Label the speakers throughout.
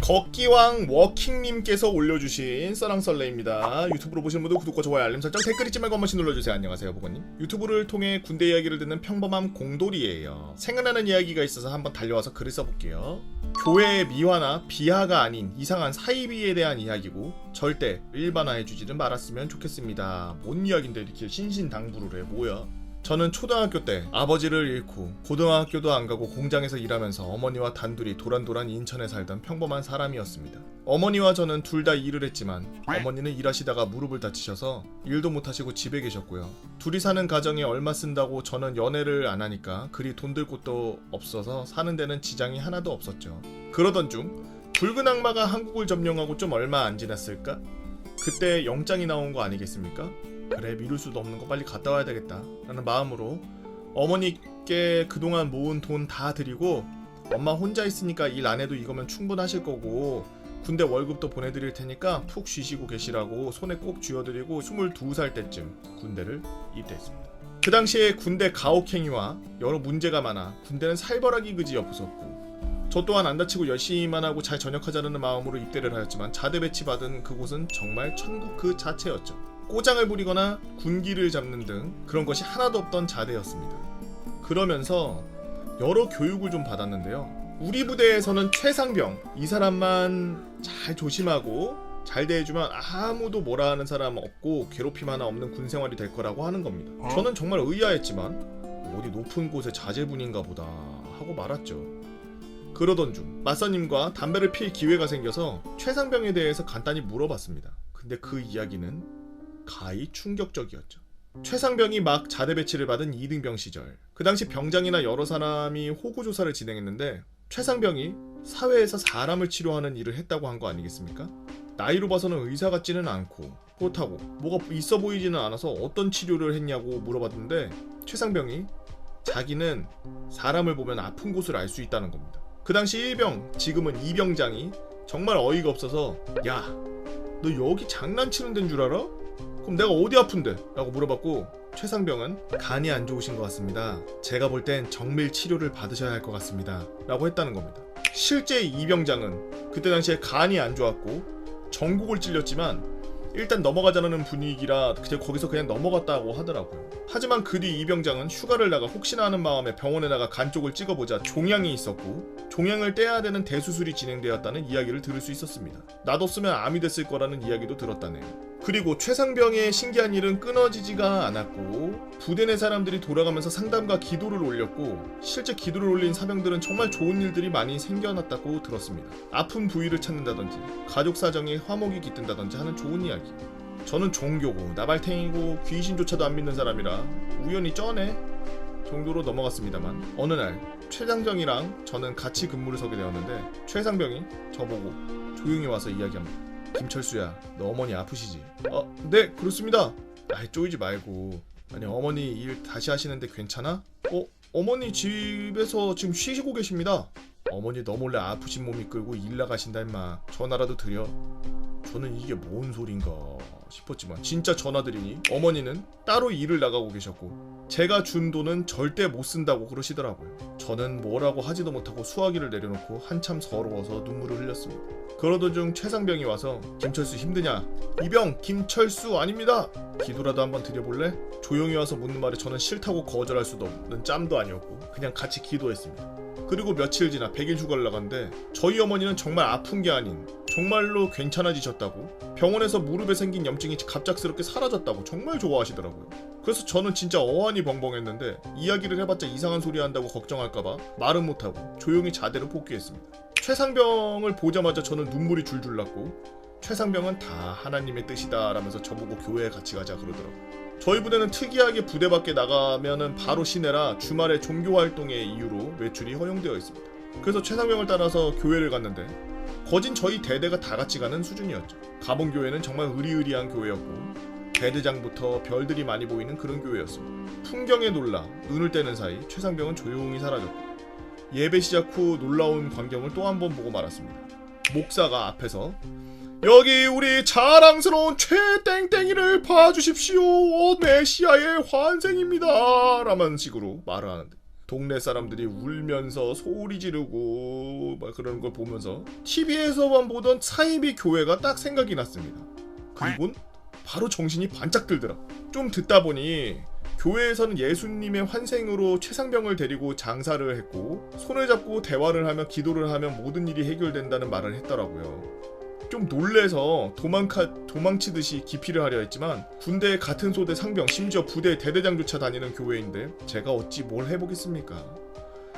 Speaker 1: 걷기왕 워킹님께서 올려주신 써랑썰레입니다. 유튜브로 보시는 분들 구독과 좋아요 알림 설정 댓글 잊지 말고 한 번씩 눌러주세요. 안녕하세요 보건님. 유튜브를 통해 군대 이야기를 듣는 평범한 공돌이에요. 생각나는 이야기가 있어서 한번 달려와서 글을 써볼게요. 교회의 미화나 비하가 아닌 이상한 사이비에 대한 이야기고 절대 일반화해주지는 말았으면 좋겠습니다. 뭔 이야기인데 이렇게 신신당부를 해. 뭐야? 저는 초등학교 때 아버지를 잃고 고등학교도 안 가고 공장에서 일하면서 어머니와 단둘이 도란도란 인천에 살던 평범한 사람이었습니다. 어머니와 저는 둘 다 일을 했지만 어머니는 일하시다가 무릎을 다치셔서 일도 못하시고 집에 계셨고요. 둘이 사는 가정에 얼마 쓴다고 저는 연애를 안 하니까 그리 돈 들 곳도 없어서 사는 데는 지장이 하나도 없었죠. 그러던 중 붉은 악마가 한국을 점령하고 좀 얼마 안 지났을까? 그때 영장이 나온 거 아니겠습니까? 그래, 미룰 수도 없는 거 빨리 갔다 와야 되겠다 라는 마음으로 어머니께 그동안 모은 돈 다 드리고 엄마 혼자 있으니까 일 안 해도 이거면 충분하실 거고 군대 월급도 보내드릴 테니까 푹 쉬시고 계시라고 손에 꼭 쥐어드리고 22살 때쯤 군대를 입대했습니다. 그 당시에 군대 가혹행위와 여러 문제가 많아 군대는 살벌하기 그지 없었고 저 또한 안 다치고 열심히만 하고 잘 전역하자는 마음으로 입대를 하였지만 자대 배치받은 그곳은 정말 천국 그 자체였죠. 꼬장을 부리거나 군기를 잡는 등 그런 것이 하나도 없던 자대였습니다. 그러면서 여러 교육을 좀 받았는데요. 우리 부대에서는 최상병, 이 사람만 잘 조심하고 잘 대해주면 아무도 뭐라 하는 사람 없고 괴롭힘 하나 없는 군생활이 될 거라고 하는 겁니다. 저는 정말 의아했지만 어디 높은 곳의 자제분인가 보다 하고 말았죠. 그러던 중 마사님과 담배를 필 기회가 생겨서 최상병에 대해서 간단히 물어봤습니다. 근데 그 이야기는 가히 충격적이었죠. 최상병이 막 자대 배치를 받은 2등병 시절 그 당시 병장이나 여러 사람이 호구조사를 진행했는데 최상병이 사회에서 사람을 치료하는 일을 했다고 한 거 아니겠습니까? 나이로 봐서는 의사 같지는 않고 그렇다고 뭐가 있어 보이지는 않아서 어떤 치료를 했냐고 물어봤는데 최상병이 자기는 사람을 보면 아픈 곳을 알 수 있다는 겁니다. 그 당시 1병, 지금은 2병장이 정말 어이가 없어서 야, 너 여기 장난치는 데인 줄 알아? 그럼 내가 어디 아픈데? 라고 물어봤고 최상병은 간이 안 좋으신 것 같습니다. 제가 볼 땐 정밀 치료를 받으셔야 할 것 같습니다. 라고 했다는 겁니다. 실제 이병장은 그때 당시에 간이 안 좋았고 전국을 찔렸지만 일단 넘어가자는 분위기라 거기서 그냥 넘어갔다고 하더라고요. 하지만 그 뒤 이병장은 휴가를 나가 혹시나 하는 마음에 병원에 나가 간 쪽을 찍어보자 종양이 있었고 종양을 떼야 되는 대수술이 진행되었다는 이야기를 들을 수 있었습니다. 놔뒀으면 암이 됐을 거라는 이야기도 들었다네요. 그리고 최상병의 신기한 일은 끊어지지가 않았고 부대 내 사람들이 돌아가면서 상담과 기도를 올렸고 실제 기도를 올린 사병들은 정말 좋은 일들이 많이 생겨났다고 들었습니다. 아픈 부위를 찾는다든지 가족 사정에 화목이 깃든다든지 하는 좋은 이야기. 저는 종교고 나발탱이고 귀신조차도 안 믿는 사람이라 우연히 쩌네 정도로 넘어갔습니다만 어느 날 최상병이랑 저는 같이 근무를 서게 되었는데 최상병이 저보고 조용히 와서 이야기합니다. 김철수야, 너 어머니 아프시지? 네, 그렇습니다. 아이, 쪼이지 말고. 아니, 어머니 일 다시 하시는데 괜찮아? 어머니 집에서 지금 쉬시고 계십니다. 어머니 너 몰래 아프신 몸 이끌고 일 나가신다 임마. 전화라도 드려. 저는 이게 뭔 소린가 싶었지만 진짜 전화드리니 어머니는 따로 일을 나가고 계셨고 제가 준 돈은 절대 못 쓴다고 그러시더라고요. 저는 뭐라고 하지도 못하고 수화기를 내려놓고 한참 서러워서 눈물을 흘렸습니다. 그러던 중 최상병이 와서 김철수 힘드냐? 이병 김철수 아닙니다. 기도라도 한번 드려볼래? 조용히 와서 묻는 말에 저는 싫다고 거절할 수도 없는 짬도 아니었고 그냥 같이 기도했습니다. 그리고 며칠 지나 100일 휴가를 나갔는데 저희 어머니는 정말 아픈 게 아닌 정말로 괜찮아지셨다고 병원에서 무릎에 생긴 염증이 갑작스럽게 사라졌다고 정말 좋아하시더라고요. 그래서 저는 진짜 어안이 벙벙했는데 이야기를 해봤자 이상한 소리 한다고 걱정할까봐 말은 못하고 조용히 자대로 복귀했습니다. 최상병을 보자마자 저는 눈물이 줄줄 났고 최상병은 다 하나님의 뜻이다 라면서 저보고 교회에 같이 가자 그러더라고요. 저희 부대는 특이하게 부대 밖에 나가면은 바로 시내라 주말에 종교활동의 이유로 외출이 허용되어 있습니다. 그래서 최상병을 따라서 교회를 갔는데 거진 저희 대대가 다 같이 가는 수준이었죠. 가본 교회는 정말 으리으리한 교회였고 대대장부터 별들이 많이 보이는 그런 교회였습니다. 풍경에 놀라 눈을 떼는 사이 최상병은 조용히 사라졌고 예배 시작 후 놀라운 광경을 또 한 번 보고 말았습니다. 목사가 앞에서 여기 우리 자랑스러운 최땡땡이를 봐주십시오. 메시아의 환생입니다 라는 식으로 말을 하는데 동네 사람들이 울면서 소리 지르고 막 그러는 걸 보면서 TV에서만 보던 사이비 교회가 딱 생각이 났습니다. 그리곤 바로 정신이 반짝 들더라. 좀 듣다 보니 교회에서는 예수님의 환생으로 최상병을 데리고 장사를 했고 손을 잡고 대화를 하며 기도를 하면 모든 일이 해결된다는 말을 했더라고요. 좀 놀래서 도망치듯이 기피를 하려 했지만 군대에 같은 소대 상병 심지어 부대 대대장조차 다니는 교회인데 제가 어찌 뭘 해보겠습니까.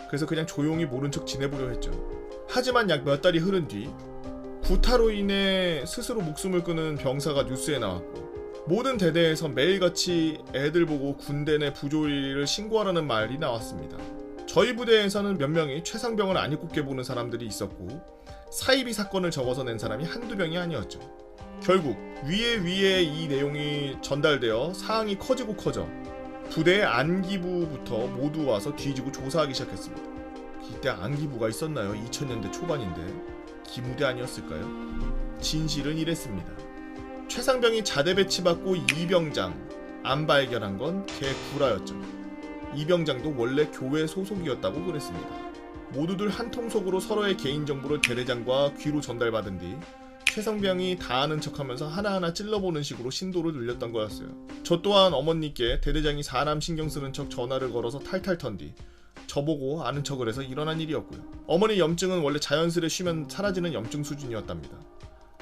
Speaker 1: 그래서 그냥 조용히 모른 척 지내보려 했죠. 하지만 약 몇 달이 흐른 뒤 구타로 인해 스스로 목숨을 끊은 병사가 뉴스에 나왔고 모든 대대에서 매일같이 애들 보고 군대 내 부조리를 신고하라는 말이 나왔습니다. 저희 부대에서는 몇 명이 최상병을 안 입고 깨보는 사람들이 있었고 사이비 사건을 적어서 낸 사람이 한두 명이 아니었죠. 결국 위에 이 내용이 전달되어 사항이 커지고 커져 부대의 안기부부터 모두 와서 뒤지고 조사하기 시작했습니다. 이때 안기부가 있었나요? 2000년대 초반인데 기무대 아니었을까요? 진실은 이랬습니다. 최상병이 자대 배치받고 이병장 안 발견한 건 개구라였죠. 이병장도 원래 교회 소속이었다고 그랬습니다. 모두들 한 통속으로 서로의 개인정보를 대대장과 귀로 전달받은 뒤 최상병이 다 아는 척하면서 하나하나 찔러보는 식으로 신도를 늘렸던 거였어요. 저 또한 어머니께 대대장이 사람 신경 쓰는 척 전화를 걸어서 탈탈 턴 뒤 저보고 아는 척을 해서 일어난 일이었고요. 어머니 염증은 원래 자연스레 쉬면 사라지는 염증 수준이었답니다.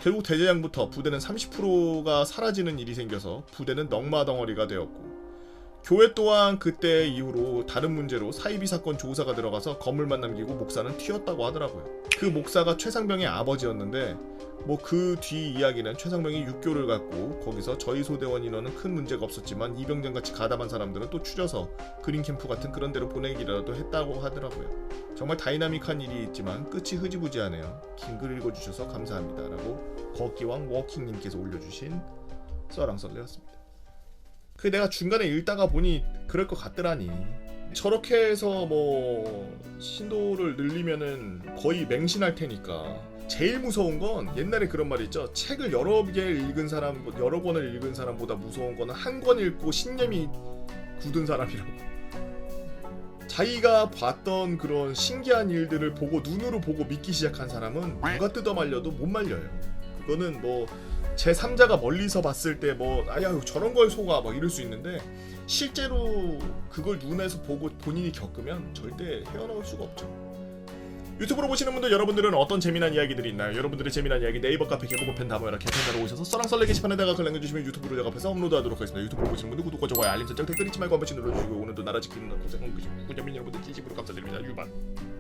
Speaker 1: 결국 대대장부터 부대는 30%가 사라지는 일이 생겨서 부대는 넝마덩어리가 되었고 교회 또한 그때 이후로 다른 문제로 사이비 사건 조사가 들어가서 건물만 남기고 목사는 튀었다고 하더라고요. 그 목사가 최상병의 아버지였는데 뭐 그 뒤 이야기는 최상병이 육교를 갔고 거기서 저희 소대원 인원은 큰 문제가 없었지만 이병장같이 가담한 사람들은 또 추져서 그린캠프 같은 그런 데로 보내기라도 했다고 하더라고요. 정말 다이나믹한 일이 있지만 끝이 흐지부지하네요. 긴 글 읽어주셔서 감사합니다 라고 거기왕 워킹님께서 올려주신 썰랑썰레였습니다. 그 내가 중간에 읽다가 보니 그럴 것 같더라니. 저렇게 해서 뭐 신도를 늘리면은 거의 맹신할 테니까 제일 무서운 건 옛날에 그런 말이 있죠. 책을 여러 권을 읽은 사람보다 무서운 거는 한 권 읽고 신념이 굳은 사람이라고. 자기가 봤던 그런 신기한 일들을 보고 눈으로 보고 믿기 시작한 사람은 누가 뜯어 말려도 못 말려요. 그거는 뭐 제3자가 멀리서 봤을 때 뭐 아야 저런 걸 속아 막 이럴 수 있는데 실제로 그걸 눈에서 보고 본인이 겪으면 절대 헤어나올 수가 없죠. 유튜브로 보시는 분들 여러분들은 어떤 재미난 이야기들이 있나요? 여러분들의 재미난 이야기 네이버 카페 개보고펜 다모여라 개편다로 오셔서 썰랑썰레 게시판에다가 글 남겨주시면 유튜브로 작업해서 업로드하도록 하겠습니다. 유튜브로 보시는 분들 구독과 좋아요 알림 설정 댓글 잊지 말고 한 번씩 눌러주시고 오늘도 나라 지키는 고생하고 계신 구독자 여러분들 진심으로 감사드립니다. 유반.